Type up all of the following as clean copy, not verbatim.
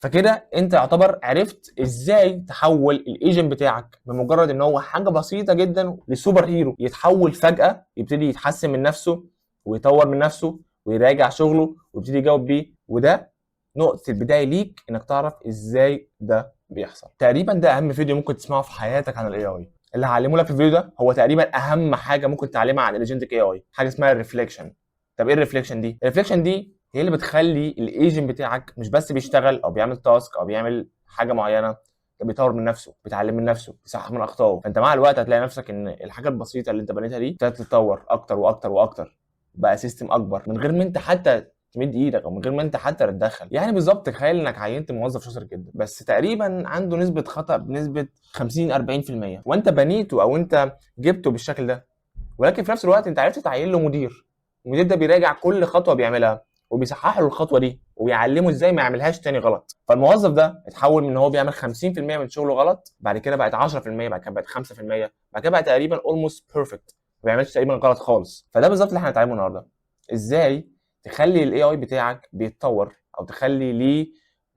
فكده انت يعتبر عرفت ازاي تحول الايجنت بتاعك من مجرد ان هو حاجه بسيطه جدا لسوبر هيرو، يتحول فجاه يبتدي يتحسن من نفسه ويطور من نفسه ويراجع شغله ويبتدي يجاوب بيه. وده نقطه البدايه ليك انك تعرف ازاي ده بيحصل. تقريبا ده اهم فيديو ممكن تسمعه في حياتك عن الاي اي. اللي هعلمه لك في الفيديو ده هو تقريبا اهم حاجه ممكن تتعلمها عن الايجنتك اي اي، حاجه اسمها الريفليكشن. طب ايه الريفليكشن دي؟ الريفليكشن دي هي اللي بتخلي الايجنت بتاعك مش بس بيشتغل او بيعمل تاسك او بيعمل حاجه معينه، ده بيطور من نفسه، بيتعلم من نفسه، بيصحح من اخطائه. فانت مع الوقت هتلاقي نفسك ان الحاجه البسيطه اللي انت بنيتها دي ابتدت تتطور اكتر واكتر واكتر، بقى سيستم اكبر من غير ما انت حتى تمد ايدك او من غير ما انت حتى تتدخل. يعني بالظبط تخيل انك عينت موظف شاطر جدا بس تقريبا عنده نسبه خطا بنسبه 50 40%، وانت بنيته او انت جبته بالشكل ده، ولكن في نفس الوقت انت عرفت تعين له مدير. المدير ده بيراجع كل خطوه بيعملها وبيصحح له الخطوه دي ويعلمه ازاي ما يعملهاش تاني غلط. فالموظف ده اتحول من ان هو بيعمل 50% من شغله غلط، بعد كده بقت 10%، بعد كده بقت 5%، بعد كده بقى تقريبا اولموست بيرفكت، ما بيعملش تقريبا غلط خالص. فده بالظبط اللي احنا هنتعلمه النهارده، ازاي تخلي الاي اي بتاعك بيتطور او تخلي ليه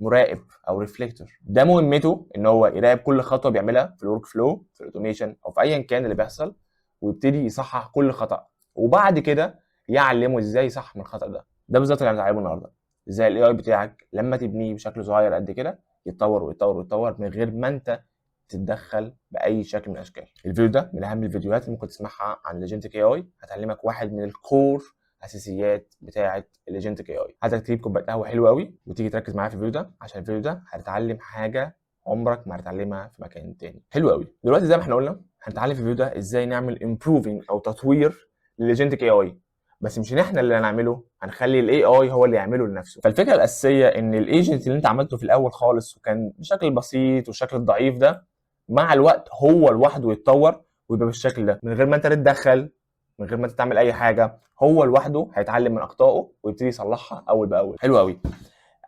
مراقب او ريفليكتور. ده مهمته ان هو يراقب كل خطوه بيعملها في الورك فلو، في الاوتوميشن او في ايا كان اللي بيحصل، ويبتدي يصحح كل خطا، وبعد كده يعلمه ازاي يصحح من الخطا ده. ده بالظبط اللي هنتعلمه النهارده، ازاي الاي اي بتاعك لما تبنيه بشكل صغير قد كده يتطور ويتطور ويتطور من غير ما انت تتدخل باي شكل من الاشكال. الفيديو ده من اهم الفيديوهات اللي ممكن تسمعها عن الاجنتيك اي اي، هتعلمك واحد من الكور اساسيات بتاعه الاجنتيك اي اي. عايزك تجيب كوبايه قهوه حلوه قوي وتيجي تركز معايا في الفيديو ده، عشان الفيديو ده هتتعلم حاجه عمرك ما هتتعلمها في مكان تاني. حلو قوي. دلوقتي زي ما احنا قلنا هنتعلم في الفيديو ده ازاي نعمل امبروفنج او تطوير للاجنتيك اي اي، بس مش احنا اللي هنعمله، هنخلي الاي اي هو اللي يعمله لنفسه. فالفكره الاساسيه ان الايجنت اللي انت عملته في الاول خالص وكان بشكل بسيط والشكل الضعيف ده، مع الوقت هو لوحده يتطور ويبقى بالشكل ده من غير ما انت تتدخل، من غير ما انت تعمل اي حاجه. هو لوحده هيتعلم من اخطائه ويبتدي يصلحها اول باول. حلو قوي.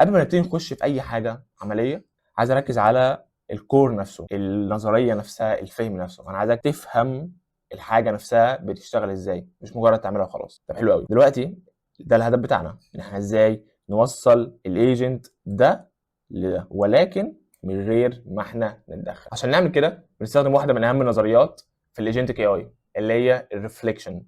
قبل ما نبتدي نخش في اي حاجه عمليه، عايز اركز على الكور نفسه، النظريه نفسها، الفهم نفسه. انا عايزك تفهم الحاجه نفسها بتشتغل ازاي، مش مجرد تعملها وخلاص. طب حلو قوي. دلوقتي ده الهدف بتاعنا، ان احنا ازاي نوصل الايجنت ده لده، ولكن من غير ما احنا نتدخل. عشان نعمل كده بنستخدم واحده من اهم النظريات في الايجنتيك اي اي، اللي هي الريفليكشن،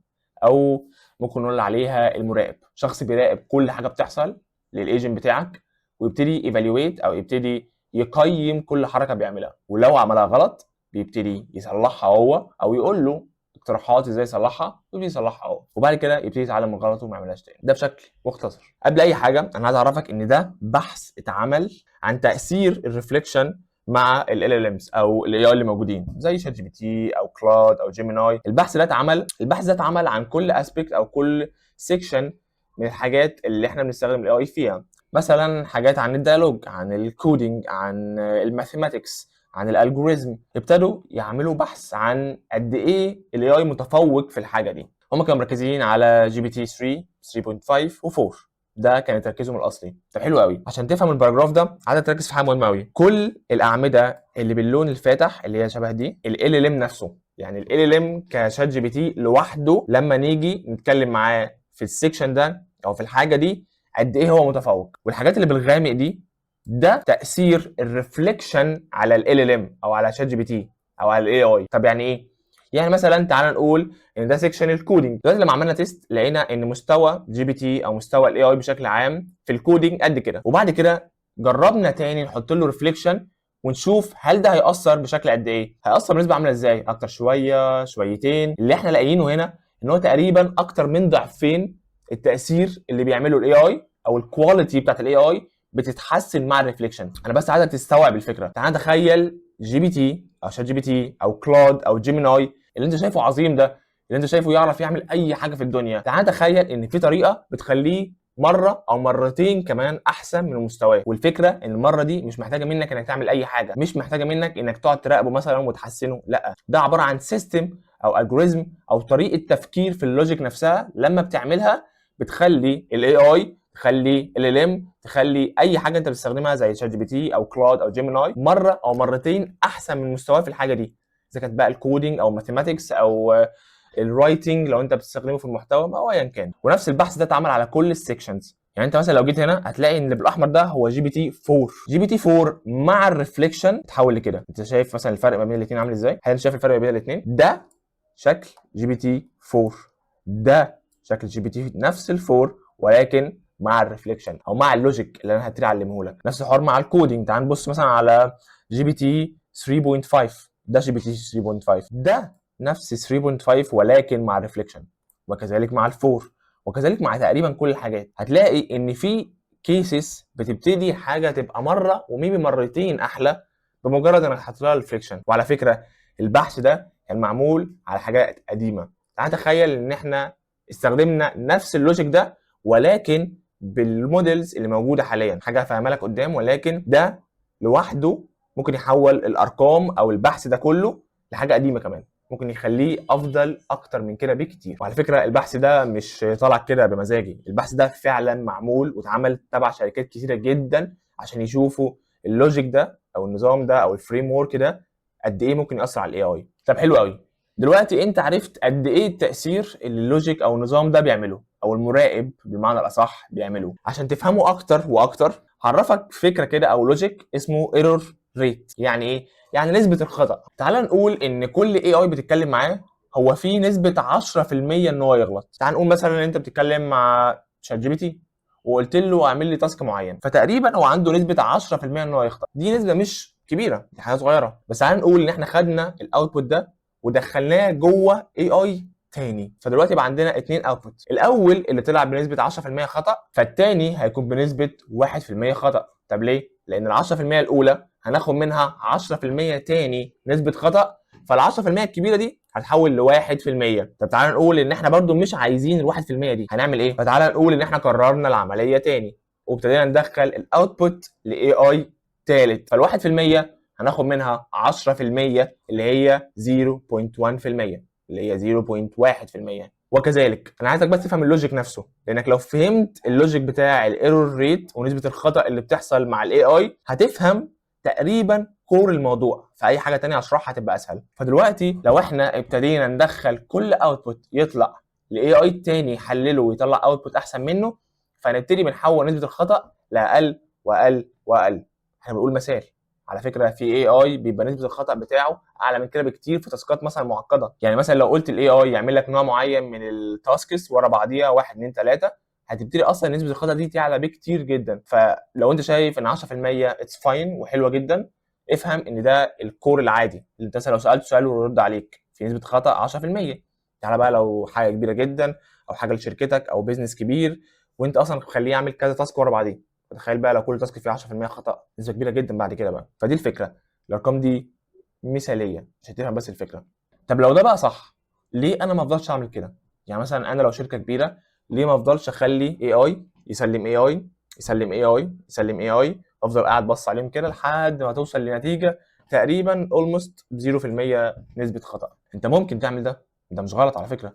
او ممكن نقول عليها المراقب. شخص بيراقب كل حاجه بتحصل للايجنت بتاعك ويبتدي ايفالويت او يبتدي يقيم كل حركه بيعملها، ولو عملها غلط بيبتدي يصلحها هو او يقول له اقتراحات ازاي يصلحها ويبتدي يصلحها هو، وبعد كده يبتدي يتعلم من غلطه وما يعملهاش تاني. ده بشكل مختصر. قبل اي حاجه انا عايز اعرفك ان ده بحث اتعمل عن تاثير الريفليكشن مع ال امز او الاي اي اللي موجودين زي شات جي بي تي او كلاود او جيميناي. البحث ده اتعمل عن كل اسبيكت او كل سيكشن من الحاجات اللي احنا بنستخدم الاي اي فيها. مثلا حاجات عن الديالوج، عن الكودينج، عن الماثيماتكس، عن الالجوريزم. ابتدوا يعملوا بحث عن قد ايه الاي اي متفوق في الحاجه دي. هم كانوا مركزين على جي بي تي 3 3.5 و4، ده كان تركيزهم الاصلي. طب حلو قوي. عشان تفهم الباراجراف ده عايزك تركز في حاجه مهمه قوي. كل الاعمده اللي باللون الفاتح اللي هي شبه دي ال ام نفسه، يعني ال ام كشات جي بي تي لوحده لما نيجي نتكلم معاه في السكشن ده او في الحاجه دي قد ايه هو متفوق. والحاجات اللي بالغامق دي ده تاثير الريفليكشن على ال ام او على شات جي بي تي او على الاي اي. طب يعني ايه؟ يعني مثلا تعال نقول ان ده سيكشن الكودينج. دلوقتي لما عملنا تيست لقينا ان مستوى جي بي تي او مستوى الاي اي بشكل عام في الكودينج قد كده، وبعد كده جربنا تاني نحط له ريفليكشن ونشوف هل ده هيأثر بشكل قد ايه، هيأثر بنسبه عامله ازاي، اكتر شويه شويتين. اللي احنا لاقيينه هنا ان هو تقريبا اكتر من ضعفين التاثير اللي بيعمله الاي اي او الكواليتي بتاعت الاي اي بتتحسن مع الريفليكشن. انا بس عايزك تستوعب الفكره. تعال نتخيل جي بي تي او شات جي بي تي او كلاود او جيميناي اللي انت شايفه عظيم ده، اللي انت شايفه يعرف يعمل اي حاجه في الدنيا. تعال تخيل ان في طريقه بتخليه مره او مرتين كمان احسن من مستواه. والفكره ان المره دي مش محتاجه منك انك تعمل اي حاجه، مش محتاجه منك انك تقعد تراقبه مثلا وتحسنه، لا، ده عباره عن سيستم او الجوريزم او طريقه تفكير في اللوجيك نفسها لما بتعملها بتخلي الاي اي، تخلي ال ام، تخلي اي حاجه انت بتستخدمها زي شات جي بي تي او كلاود او جيميناي مره او مرتين احسن من مستواه في الحاجه دي، اذا كانت بقى الكودينج او ماثيماتكس او الرايتنج لو انت بتستخدمه في المحتوى او ايا كان. ونفس البحث ده اتعمل على كل السيكشنز، يعني انت مثلا لو جيت هنا هتلاقي ان اللي بالاحمر ده هو جي بي تي 4. جي بي تي 4 مع الريفليكشن تحول لكده. انت شايف مثلا الفرق ما بين الاثنين عامل ازاي؟ هل انت شايف الفرق ما بين الاثنين؟ ده شكل جي بي تي 4، ده شكل جي بي تي نفس الفور ولكن مع الريفليكشن او مع اللوجيك اللي انا هبتدي اعلمه لك. نفس الحوار مع الكودينج. تعال نبص مثلا على جي بي تي 3.5. ده جي بي تي 3.5 ده نفس 3.5 ولكن مع الريفليكشن، وكذلك مع الفور، وكذلك مع تقريبا كل الحاجات. هتلاقي ان في كيسز بتبتدي حاجه تبقى مره وميبي مرتين احلى بمجرد انك حاطط لها الريفليكشن. وعلى فكره البحث ده كان معمول على حاجات قديمه. تعال تخيل ان احنا استخدمنا نفس اللوجيك ده ولكن بالمودلز اللي موجوده حاليا. حاجه هفهمها لك قدام، ولكن ده لوحده ممكن يحول الارقام او البحث ده كله لحاجه قديمه كمان، ممكن يخليه افضل اكتر من كده بكتير. وعلى فكره البحث ده مش طالع كده بمزاجي، البحث ده فعلا معمول واتعمل تبع شركات كتيره جدا عشان يشوفوا اللوجيك ده او النظام ده او الفريم ورك ده قد ايه ممكن ياثر على الاي اي. طب حلو قوي، دلوقتي انت عرفت قد ايه التاثير اللي اللوجيك او النظام ده بيعمله او المراقب بالمعنى الاصح بيعمله. عشان تفهمه اكتر واكتر هعرفك فكره كده او لوجيك اسمه ايرور ريت. يعني ايه؟ يعني نسبه الخطا. تعال نقول ان كل اي اي بتتكلم معاه هو في نسبه 10% ان هو يغلط. تعال نقول مثلا ان انت بتتكلم مع شات جي بي تي وقلت له اعمل لي تاسك معين، فتقريبا هو عنده نسبه 10% ان هو يخطا. دي نسبه مش كبيره، دي حاجه صغيره. بس تعال نقول ان احنا خدنا الاوتبوت ده ودخلناه جوه اي اي تاني، فدلوقتي بقى عندنا اتنين اوتبوت. الاول اللي طلع بنسبه 10% خطا، فالتاني هيكون بنسبه 1% خطا. طب ليه؟ لان ال 10% الاولى هناخد منها 10% تاني نسبه خطا، فال 10% الكبيره دي هتحول ل 1%. طب تعالى نقول ان احنا برضو مش عايزين ال 1% دي، هنعمل ايه؟ فتعالى نقول ان احنا كررنا العمليه تاني وابتدينا ندخل الاوتبوت لاي اي تالت، فال 1% هناخد منها 10% اللي هي 0.1%، اللي هي 0.1%، وكذلك. انا عايزك بس تفهم اللوجيك نفسه، لانك لو فهمت اللوجيك بتاع الايرور ريت ونسبه الخطا اللي بتحصل مع الاي اي هتفهم تقريبا كور الموضوع، فاي حاجه تانية اشرحها هتبقى اسهل. فدلوقتي لو احنا ابتدينا ندخل كل اوتبوت يطلع لاي اي تاني يحلله ويطلع اوتبوت احسن منه، فهنبتدي بنحول نسبه الخطا لاقل واقل واقل. احنا بنقول مثال، على فكره في اي اي بيبقى نسبه الخطا بتاعه اعلى من كده بكتير في تاسكات مثلا معقده. يعني مثلا لو قلت الاي اي يعمل لك نوع معين من التاسكس ورا بعضيها 1 2 3، هتبتدي اصلا نسبه الخطا دي تعلى بكتير جدا. فلو انت شايف ان 10% اتس فاين وحلوه جدا، افهم ان ده الكور العادي اللي انت مثلا لو سالته سؤال ويرد عليك في نسبه خطا 10%. تعالى بقى لو حاجه كبيره جدا او حاجه لشركتك او بيزنس كبير وانت اصلا مخليه يعمل كذا تاسك ورا بعضيه، تخيل بقى لو كل تاسك فيه 10% خطا، نسبه كبيره جدا بعد كده بقى. فدي الفكره، الارقام دي مثاليه عشان تفهم بس الفكره. طب لو ده بقى صح، ليه انا ما افضلش اعمل كده؟ يعني مثلا انا لو شركه كبيره، ليه ما افضلش اخلي اي اي يسلم اي اي يسلم اي اي يسلم اي اي، افضل قاعد بص عليهم كده لحد ما توصل لنتيجه تقريبا اولموست 0% نسبه خطا؟ انت ممكن تعمل ده مش غلط على فكره،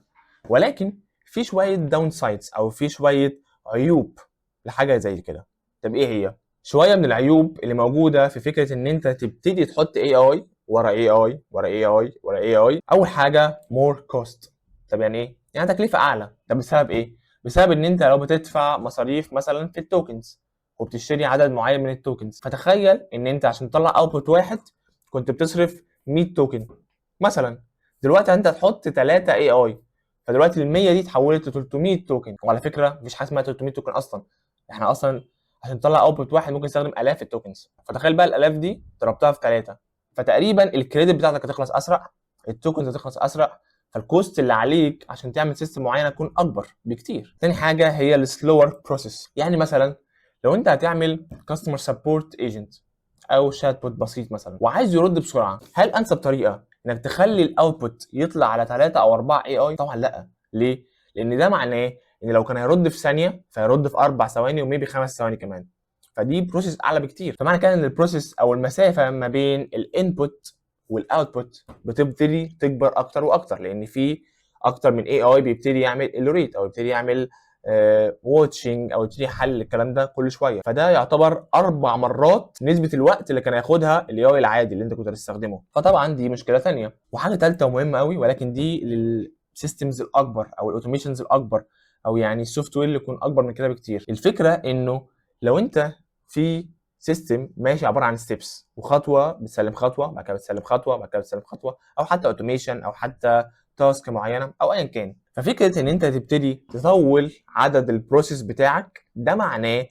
ولكن في شويه داون سايدز او في شويه عيوب لحاجه زي كده. طب ايه هي؟ شويه من العيوب اللي موجوده في فكره ان انت تبتدي تحط اي اي ورا اي اي ورا اي اي ورا اي اي. اول حاجه مور كوست. طب يعني ايه؟ يعني تكلفه اعلى. ده بسبب ايه؟ بسبب ان انت لو بتدفع مصاريف مثلا في التوكنز وبتشتري عدد معين من التوكنز، فتخيل ان انت عشان تطلع اوتبوت واحد كنت بتصرف 100 توكن مثلا، دلوقتي انت هتحط 3 اي اي، فدلوقتي ال 100 دي اتحولت ل 300 توكن. وعلى فكره مفيش حاجه اسمها 300 توكن اصلا، احنا اصلا عشان نطلع اوتبوت واحد ممكن نستخدم الاف التوكنز، فتخيل بقى الالاف دي ضربتها في 3، فتقريبا الكريدت بتاعتك هتخلص اسرع، التوكنز هتخلص اسرع، فالكوست اللي عليك عشان تعمل سيستم معين هتكون اكبر بكتير. تاني حاجه هي السلور بروسيس. يعني مثلا لو انت هتعمل كاستمر سبورت ايجنت او شات بوت بسيط مثلا وعايز يرد بسرعه، هل انسب طريقه انك تخلي الاوتبوت يطلع على 3 او 4 اي اي؟ طبعا لا. ليه؟ لان ده معناه ان لو كان هيرد في ثانيه فهيرد في 4 ثواني وميبي 5 ثواني كمان، فدي بروسيس اعلى بكتير. فمعنى كده ان البروسيس او المسافه ما بين الانبوت والاوتبوت بتبتدي تكبر اكتر واكتر، لان في اكتر من اي اي بيبتدي يعمل الوريت او يبتدي يعمل واتشنج او يبتدي يحلل الكلام ده كل شويه، فده يعتبر 4 مرات نسبه الوقت اللي كان هياخدها الاي اي العادي اللي انت كنت هتستخدمه. فطبعا دي مشكله ثانيه. وحاجه ثالثه ومهمه قوي ولكن دي للسيستمز الاكبر او الاوتوميشنز الاكبر او يعني السوفت وير اللي يكون اكبر من كده بكتير. الفكره انه لو انت في سيستم ماشي عباره عن ستيبس، وخطوه بتسلم خطوه، بعد كده بتسلم خطوه، بعد كده بتسلم خطوه، او حتى اوتوميشن، او حتى تاسك معينه، او ايا كان، ففكره ان انت تبتدي تطول عدد البروسيس بتاعك ده معناه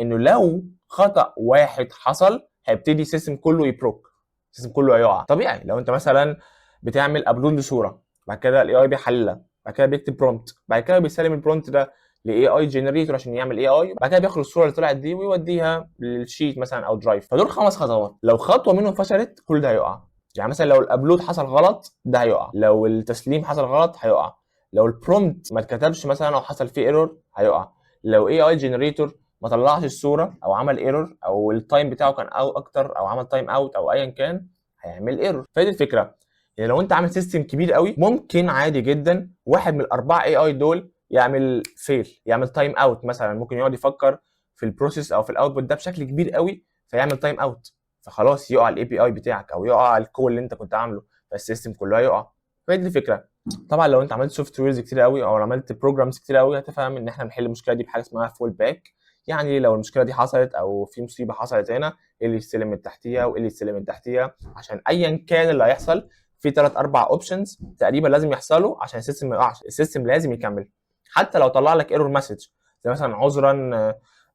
انه لو خطا واحد حصل هيبتدي السيستم كله يبروك، السيستم كله هيقع. طبيعي لو انت مثلا بتعمل ابلود لصوره، بعد كده الاي اي بيحللها، بعد كده بيكتب برومبت، بعد كده بيسلم البرومبت ده لاي اي جنريتور عشان يعمل اي اي، بعد كده بياخد الصوره اللي طلعت دي ويوديها للشيت مثلا او درايف. فدول 5 خطوات، لو خطوه منهم فشلت كل ده هيقع. يعني مثلا لو الابلود حصل غلط ده هيقع، لو التسليم حصل غلط هيقع، لو البرومبت ما اتكتبش مثلا او حصل فيه ايرور هيقع، لو اي اي جنريتور ما طلعش الصوره او عمل ايرور، او التايم بتاعه كان او اكتر، او عمل تايم اوت، او ايا كان، هيعمل ايرور. فدي الفكره. يعني لو انت عامل سيستم كبير قوي ممكن عادي جدا واحد من الاربعه اي اي دول يعمل فيل، يعمل تايم اوت مثلا، ممكن يقعد يفكر في البروسيس او في الاوتبوت ده بشكل كبير قوي فيعمل تايم اوت، فخلاص يقع الاي بي اي بتاعك، او يقع الكول اللي انت كنت عامله، فالسيستم كله هيقع. فدي الفكره. طبعا لو انت عملت سوفت ويرز كتير قوي او عملت بروجرامز كتير قوي هتفهم ان احنا بنحل المشكله دي بحاجه اسمها فول باك. يعني لو المشكله دي حصلت او في مصيبه حصلت هنا، ايه اللي يستلم من تحتيها وايه اللي يستلم من تحتيها، عشان ايا كان اللي هيحصل في 3 4 اوبشنز تقريبا لازم يحصلوا عشان السيستم ما يقعش. السيستم لازم يكمل حتى لو طلع لك ايرور مسج زي مثلا عذرا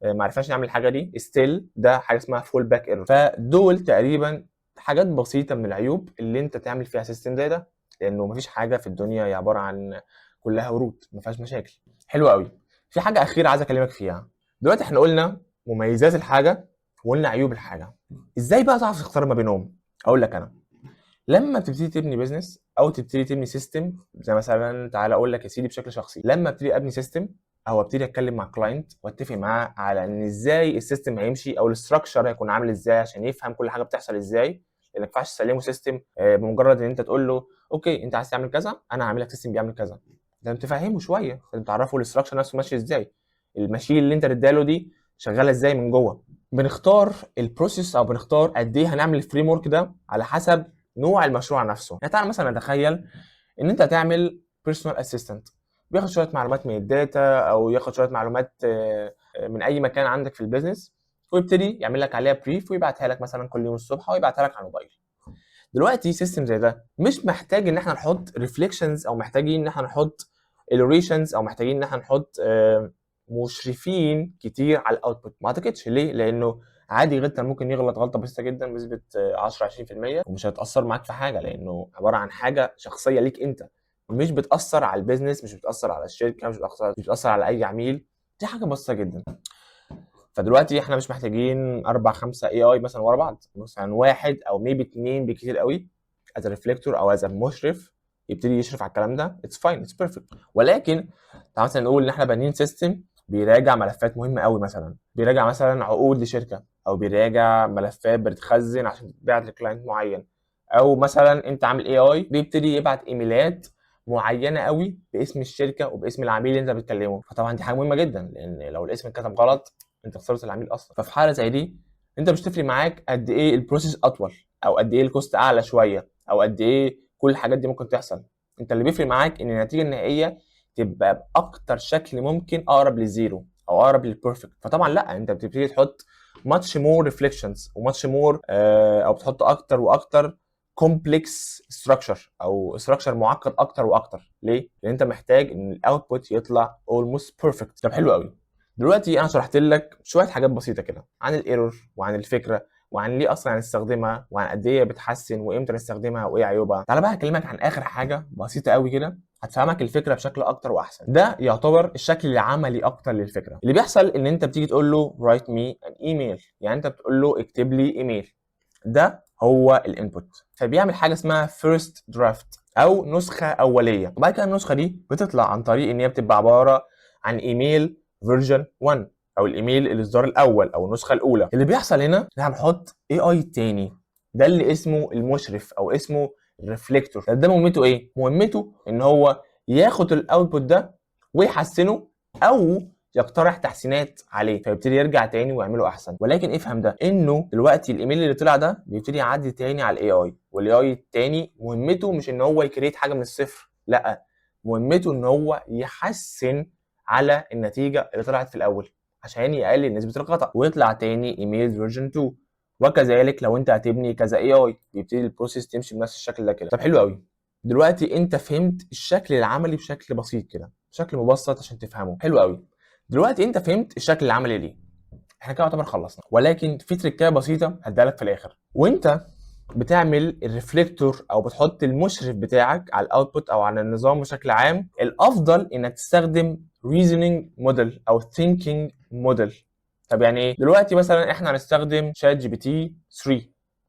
ما عرفناش نعمل الحاجه دي، ستيل ده حاجه اسمها فول باك ايرور. فدول تقريبا حاجات بسيطه من العيوب اللي انت تعمل فيها سيستم زي ده، لانه مفيش حاجه في الدنيا هي عباره عن كلها ورود ما فيهاش مشاكل. حلو قوي. في حاجه اخيره عايز اكلمك فيها. دلوقتي احنا قلنا مميزات الحاجه وقلنا عيوب الحاجه، ازاي بقى تعرف تختار ما بينهم؟ اقول لك انا، لما بتبتدي تبني بزنس او تبتدي تبني سيستم، زي مثلا تعالى اقول لك يا سيدي بشكل شخصي، لما ابتدي ابني سيستم او ابتدي اتكلم مع كلاينت واتفق معاه على ان ازاي السيستم هيمشي او الاستراكشر هيكون عامل ازاي عشان يفهم كل حاجه بتحصل ازاي، لان ما ينفعش تسلمه سيستم بمجرد ان انت تقول له اوكي انت عايز تعمل كذا انا هعمل لك سيستم بيعمل كذا. لازم تفهمه شويه، لازم تعرفه الاستراكشر نفسه ماشي ازاي، الماشين اللي انت اديها دي شغاله ازاي من جوه. بنختار البروسيس او بنختار قد ايه هنعمل الفريم ورك ده على حسب نوع المشروع نفسه. يعني تعالى مثلا نتخيل ان انت هتعمل بيرسونال اسيستنت بياخد شويه معلومات من الداتا او ياخد شويه معلومات من اي مكان عندك في البيزنس، ويبتدي يعمل لك عليها بريف ويبعتها لك مثلا كل يوم الصبح ويبعتها لك على الموبايل. دلوقتي سيستم زي ده مش محتاج ان احنا نحط ريفليكشنز او محتاجين ان احنا نحط الوريشنز او محتاجين ان احنا نحط مشرفين كتير على الاوتبوت. ما اعتقدش. ليه؟ لانه عادي جدا ممكن يغلط غلطه بسيطه جدا بنسبه 10 20% ومش هتاثر معاك في حاجه، لانه عباره عن حاجه شخصيه ليك انت، مش بتاثر على البيزنس، مش بتاثر على الشركه، مش بتاثر على اي عميل. دي حاجه بسيطه جدا. فدلوقتي احنا مش محتاجين 4 5 اي اي مثلا ورا بعض، مثلا واحد او ميبي 2 بكتير قوي از ريفليكتور او از مشرف يبتدي يشرف على الكلام ده. اتس فاين، اتس بيرفكت. ولكن تعال مثلا نقول ان احنا بانيين سيستم بيراجع ملفات مهمه قوي، مثلا بيراجع مثلا عقود لشركه، او بيراجع ملفات بتتخزن عشان تتبعت لكلاينت معين، او مثلا انت عامل اي اي بيبتدي يبعت ايميلات معينه قوي باسم الشركه وباسم العميل اللي انت بتكلمه. فطبعا دي حاجه مهمه جدا، لان لو الاسم اتكتب غلط انت خسرت العميل اصلا. ففي حاله زي دي انت مش تفرق معاك قد ايه البروسيس اطول، او قد ايه الكوست اعلى شويه، او قد ايه كل الحاجات دي ممكن تحصل. انت اللي بيفرق معاك ان النتيجه النهائيه تبقى باكتر شكل ممكن اقرب للزيرو او اقرب للبيرفكت. فطبعا لا، انت بتبتدي تحط ماتش مور ريفليكشنز وماتش مور او بتحط اكتر واكتر كومبلكس ستراكشر او ستراكشر معقد اكتر واكتر. ليه؟ لان انت محتاج ان الاوتبوت يطلع اولموست بيرفكت. طب حلو قوي. دلوقتي انا شرحت لك شويه حاجات بسيطه كده عن الايرور وعن الفكره وعن ليه اصلا هنستخدمها وعن قد ايه بتحسن وامتى نستخدمها وايه عيوبها. تعالى بقى اكلمك عن اخر حاجه بسيطه قوي كده هتفهمك الفكره بشكل اكتر واحسن. ده يعتبر الشكل العملي اكتر للفكره. اللي بيحصل ان انت بتيجي تقول له write me an email، يعني انت بتقول له اكتب لي ايميل. ده هو الانبوت، فبيعمل حاجه اسمها فيرست درافت او نسخه اوليه، وبعد كده النسخه دي بتطلع عن طريق ان هي بتبقى عباره عن ايميل فيرجن 1 او الايميل الاصدار الاول او النسخه الاولى. اللي بيحصل هنا ان هنحط اي اي تاني، ده اللي اسمه المشرف او اسمه الريفليكتور. ده مهمته ايه؟ مهمته ان هو ياخد الاوتبوت ده ويحسنه او يقترح تحسينات عليه، فيبتدي يرجع تاني ويعمله احسن. ولكن افهم ده انه دلوقتي الايميل اللي طلع ده بيبتدي يعدي تاني على الاي اي، والاي اي التاني مهمته مش ان هو يكريت حاجه من الصفر، لا، مهمته ان هو يحسن على النتيجه اللي طلعت في الاول عشان يقلل نسبه الخطا ويطلع تاني ايميل فيرجن 2. وكذلك لو انت هتبني كذا اي اي بيبتدي البروسيس تمشي بنفس الشكل ده كده. طب حلو قوي، دلوقتي انت فهمت الشكل العملي بشكل بسيط كده، بشكل مبسط عشان تفهمه. حلو قوي، دلوقتي انت فهمت الشكل العملي ليه، احنا كده يعتبر خلصنا. ولكن في تريكايه بسيطه هديها لك في الاخر. وانت بتعمل الريفليكتور او بتحط المشرف بتاعك على الاوتبوت او على النظام بشكل عام، الافضل انك تستخدم reasoning موديل او thinking موديل. طب يعني ايه؟ دلوقتي مثلا احنا هنستخدم شات جي بي تي 3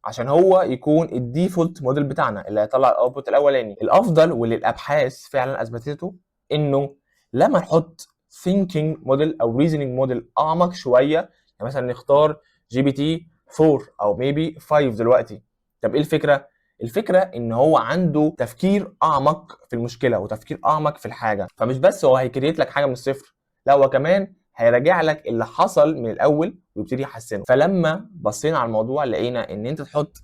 عشان هو يكون الديفولت موديل بتاعنا اللي هيطلع الاوتبوت الاولاني. الافضل واللي الابحاث فعلا اثبتته انه لما نحط thinking موديل او reasoning موديل اعمق شويه، يعني مثلا نختار جي بي تي 4 او ميبي 5 دلوقتي. طب ايه الفكره؟ الفكره ان هو عنده تفكير اعمق في المشكله وتفكير اعمق في الحاجه، فمش بس هو هيكريت لك حاجه من الصفر، لا هو كمان هيراجع لك اللي حصل من الاول ويبتدي يحسنه. فلما بصينا على الموضوع لقينا ان انت تحط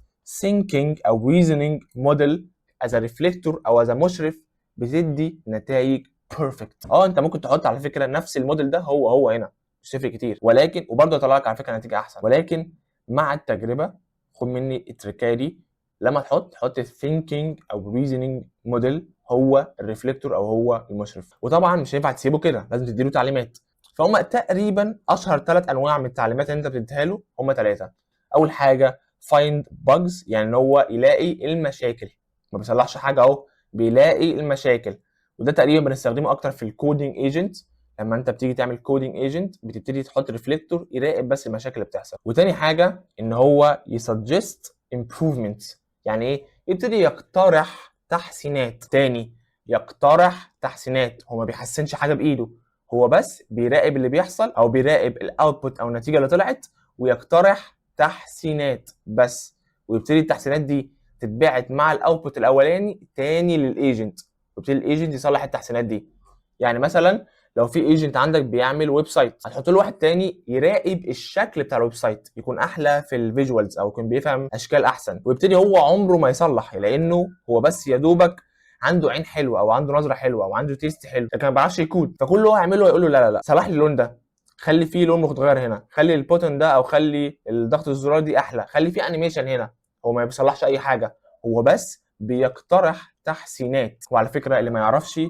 thinking او reasoning model as a reflector او as a مشرف بتدي نتائج بيرفكت. انت ممكن تحط على فكره نفس الموديل ده هو هنا مش هتفرق كتير، ولكن وبرضه يطلع لك على فكره نتيجه احسن. ولكن مع التجربه خد مني التركايه دي، لما تحط thinking او reasoning model هو الريفلكتور او هو المشرف. وطبعا مش هينفع تسيبه كده، لازم تديله تعليمات. فهم تقريبا اشهر 3 انواع من التعليمات اللي انت بتديها له هم 3. اول حاجه find bugs، يعني ان هو يلاقي المشاكل، ما بيصلحش حاجه اهو، بيلاقي المشاكل. وده تقريبا بنستخدمه اكتر في الكودينج ايجنت. لما انت بتيجي تعمل كودينج ايجنت بتبتدي تحط ريفلكتور يراقب بس المشاكل اللي بتحصل. وتاني حاجه ان هو يسجست improvements، يعني ايه؟ يبتدي يقترح تحسينات. تاني، يقترح تحسينات، هو ما بيحسنش حاجه بايده، هو بس بيراقب اللي بيحصل او بيراقب الاوتبوت او النتيجه اللي طلعت ويقترح تحسينات بس. ويبتدي التحسينات دي تتبعت مع الاوتبوت الاولاني تاني للايجنت، ويبتدي الايجنت يصلح التحسينات دي. يعني مثلا لو في ايجنت عندك بيعمل ويب سايت، هتحط له واحد تاني يراقب الشكل بتاع الويب سايت يكون احلى في الفيجوالز او يكون بيفهم اشكال احسن، ويبتدي هو عمره ما يصلح لانه هو بس يا دوبك عنده عين حلوه او عنده نظره حلوه او عنده تيست حلو، لكن ما بيعرفش يكود. فكل اللي هو يعمله يقول له لا لا لا صلح لي اللون ده، خلي فيه لون متغير هنا، خلي البوتن ده او خلي ضغط الزرار دي احلى، خلي فيه انيميشن هنا. هو ما بيصلحش اي حاجه، هو بس بيقترح تحسينات. وعلى فكره اللي ما يعرفش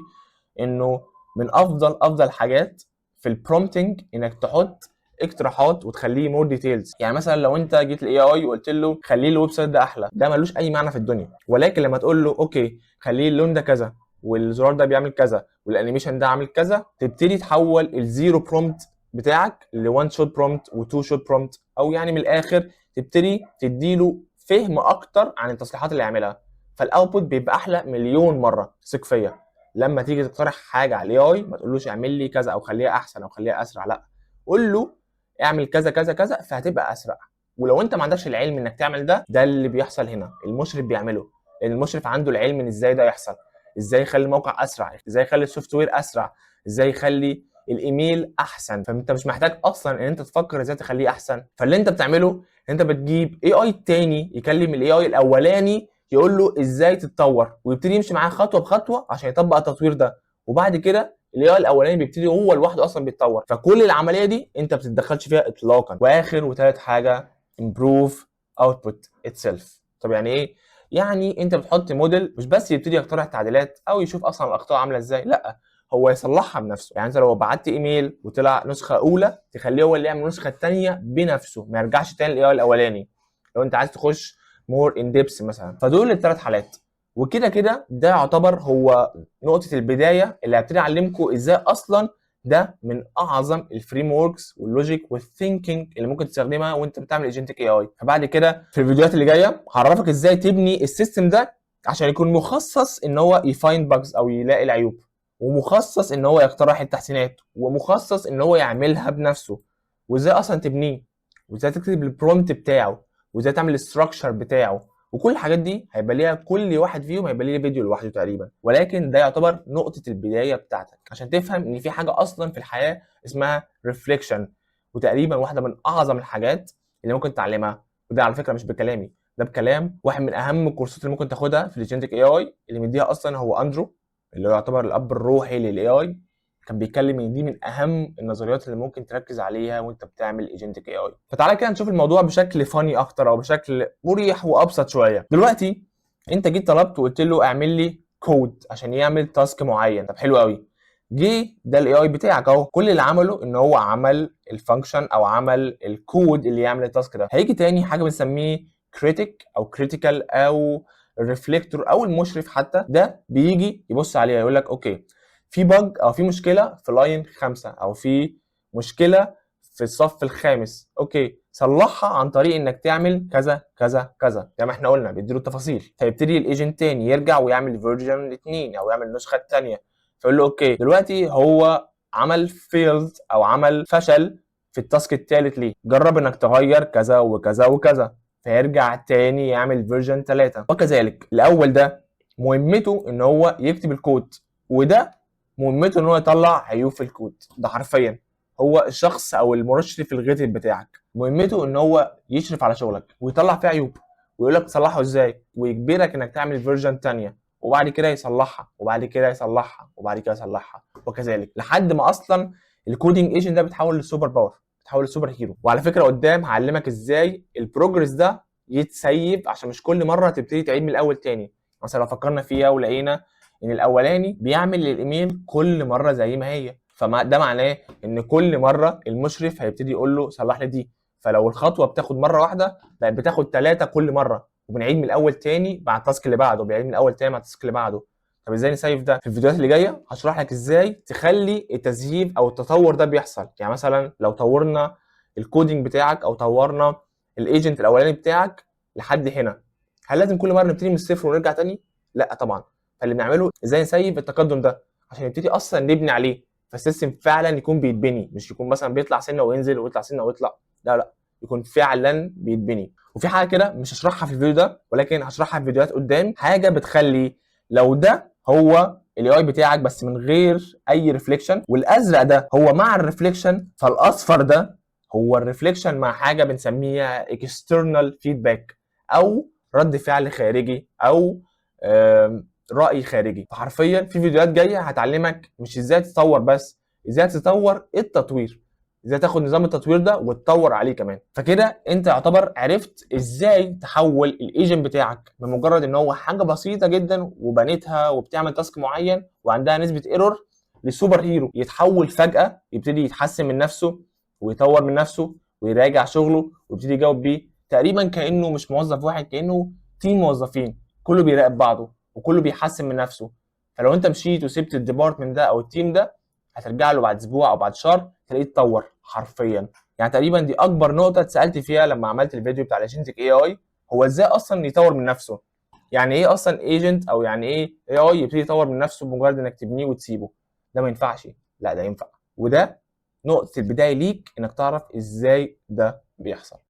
انه من افضل حاجات في البرومبتنج انك تحط اقتراحات وتخليه مور ديتيلز. يعني مثلا لو انت جيت الاي اي وقلت له خليه الويب سايت ده احلى، ده ملوش اي معنى في الدنيا. ولكن لما تقول له اوكي خليه اللون ده كذا والزرار ده بيعمل كذا والانيميشن ده عامل كذا، تبتدي تحول الزيرو برومبت بتاعك لوان شوت برومبت وتو شوت برومبت، او يعني من الاخر تبتدي تديله فهم اكتر عن التصليحات اللي يعملها. فالاوتبوت بيبقى احلى مليون مره، ثق فيا. لما تيجي تقترح حاجه على الاي اي ما تقولوش اعمل لي كذا او خليها احسن او خليها اسرع، لا، قول له اعمل كذا كذا كذا فهتبقى اسرع. ولو انت ما عندكش العلم انك تعمل ده، ده اللي بيحصل هنا المشرف بيعمله، لان المشرف عنده العلم ان ازاي ده يحصل، ازاي يخلي الموقع اسرع، ازاي يخلي السوفت وير اسرع، ازاي يخلي الايميل احسن. فانت مش محتاج اصلا ان انت تفكر ازاي تخليه احسن. فاللي انت بتعمله انت بتجيب اي اي تاني يكلم الاي اي الاولاني يقول له ازاي تتطور، ويبتدي يمشي معاه خطوه بخطوه عشان يطبق التطوير ده. وبعد كده الاي اي الاولاني بيبتدي هو لوحده اصلا بيتطور. فكل العمليه دي انت ما بتتدخلش فيها اطلاقا. واخر وثالث حاجه improve output itself. طب يعني ايه؟ يعني انت بتحط موديل مش بس يبتدي يقترح تعديلات او يشوف اصلا الاخطاء عامله ازاي، لا، هو يصلحها بنفسه. يعني انت لو بعت ايميل وطلع نسخه اولى تخليه هو اللي يعمل النسخه الثانيه بنفسه، ما يرجعش تاني للاي اي الاولاني. لو انت عايز تخش مور ان ديبس مثلا. فدول الثلاث حالات. وكده كده ده يعتبر هو نقطه البدايه اللي هبتدي اعلمكم ازاي اصلا ده من اعظم الفريم وركس واللوجيك والثينكينج اللي ممكن تستخدمها وانت بتعمل ايجنتك اي اي. فبعد كده في الفيديوهات اللي جايه هعرفك ازاي تبني السيستم ده عشان يكون مخصص ان هو يفايند باجز او يلاقي العيوب، ومخصص ان هو يقترح التحسينات، ومخصص ان هو يعملها بنفسه، وازاي اصلا تبنيه، وازاي تكتب البرومبت بتاعه، وازاي تعمل الاستراكشر بتاعه. وكل الحاجات دي هيبقى ليها كل واحد فيهم هيبقى ليه فيديو لوحده تقريبا. ولكن ده يعتبر نقطه البدايه بتاعتك عشان تفهم ان في حاجه اصلا في الحياه اسمها ريفليكشن، وتقريبا واحده من اعظم الحاجات اللي ممكن تتعلمها. وده على فكره مش بكلامي، ده بكلام واحد من اهم الكورسات اللي ممكن تاخدها في الجينتك اي اي اللي مديها اصلا هو اندرو، اللي هو يعتبر الاب الروحي للاي اي. كان بيتكلم ان دي من اهم النظريات اللي ممكن تركز عليها وانت بتعمل ايجنتك اي اي. فتعالى كده نشوف الموضوع بشكل فاني اكتر او بشكل مريح وابسط شويه. دلوقتي انت جيت طلبت وقلت له اعمل لي كود عشان يعمل تاسك معين. طب حلو قوي، جه ده الاي اي بتاعك اهو، كل اللي عمله ان هو عمل الفانكشن او عمل الكود اللي يعمل التاسك ده. هيجي تاني حاجه بنسميه كريتيك او كريتيكال او الريفليكتور او المشرف، حتى ده بيجي يبص عليها يقول لك اوكي في بج او في مشكله في لاين 5 او في مشكله في الصف الخامس، اوكي صلحها عن طريق انك تعمل كذا كذا كذا زي ما احنا قلنا، بيديله التفاصيل. فيبتدي الايجنت تاني يرجع ويعمل فيرجن 2 او يعمل النسخه الثانيه، فيقول له اوكي دلوقتي هو عمل فيلد او عمل فشل في التاسك الثالث، ليه؟ جرب انك تغير كذا وكذا وكذا، فيرجع تاني يعمل فيرجن 3 وكذلك. الاول ده مهمته ان هو يكتب الكود، وده مهمته ان هو يطلع عيوب في الكود. ده حرفيا هو الشخص او المشرف الغتت بتاعك، مهمته ان هو يشرف على شغلك ويطلع فيه عيوب ويقول لك تصلحه ازاي، ويجبرك انك تعمل فيرجن ثانيه وبعد كده يصلحها وبعد كده يصلحها وبعد كده يصلحها وكذلك، لحد ما اصلا الكودينج ايجنت ده بيتحول للسوبر باور، بيتحول للسوبر هيرو. وعلى فكره قدام هعلمك ازاي البروجرس ده يتسيب عشان مش كل مره تبتدي تعيد من الاول تاني. مثلا لو فكرنا فيها ولقينا ان الاولاني بيعمل الايميل كل مره زي ما هي، ده معناه ان كل مره المشرف هيبتدي يقول له صلح لي دي، فلو الخطوه بتاخد مره واحده بقت بتاخد 3 كل مره، وبنعيد من الاول تاني مع التاسك اللي بعده، وبنعيد من الاول تاني مع التاسك اللي بعده. طب ازاي نسيف ده؟ في الفيديوهات اللي جايه هشرح لك ازاي تخلي التسييف او التطور ده بيحصل. يعني مثلا لو طورنا الكودينج بتاعك او طورنا الايجنت الاولاني بتاعك لحد هنا، هل لازم كل مره نبتدي من الصفر ونرجع تاني؟ لا طبعا. فاللي بنعمله ازاي نسيف التقدم ده عشان نبتدي اصلا نبني عليه، فالسيستم فعلا يكون بيتبني، مش يكون مثلا بيطلع سنه وينزل ويطلع سنه ويطلع، لا يكون فعلا بيتبني. وفي حاجه كده مش هشرحها في الفيديو ده ولكن هشرحها في فيديوهات قدام، حاجه بتخلي لو ده هو الاي اي بتاعك بس من غير اي ريفليكشن، والازرق ده هو مع الريفليكشن، فالاصفر ده هو الريفليكشن مع حاجه بنسميها اكسترنال فيدباك او رد فعل خارجي او رأي خارجي. فحرفيا في فيديوهات جايه هتعلمك مش ازاي تطور بس، ازاي تطور التطوير، ازاي تاخد نظام التطوير ده وتطور عليه كمان. فكده انت يعتبر عرفت ازاي تحول الايجنت بتاعك من مجرد ان هو حاجه بسيطه جدا وبنيتها وبتعمل تاسك معين وعندها نسبه ايرور لسوبر هيرو، يتحول فجاه يبتدي يتحسن من نفسه ويطور من نفسه ويراجع شغله ويبتدي يجاوب بيه، تقريبا كانه مش موظف واحد، كانه تيم موظفين كله بيراقب بعضه وكله بيحسن من نفسه. فلو انت مشيت وسبت الديبارتمنت ده او التيم ده، هترجع له بعد اسبوع او بعد شهر تلاقيه اتطور حرفيا. يعني تقريبا دي اكبر نقطه اتسالت فيها لما عملت الفيديو بتاع الاجنتك اي اي، هو ازاي اصلا يطور من نفسه. يعني ايه اصلا ايجنت او يعني ايه اي اي يبتدي يطور من نفسه بمجرد انك تبنيه وتسيبه؟ ده ما ينفعش. لا ده ينفع، وده نقطه البدايه ليك انك تعرف ازاي ده بيحصل.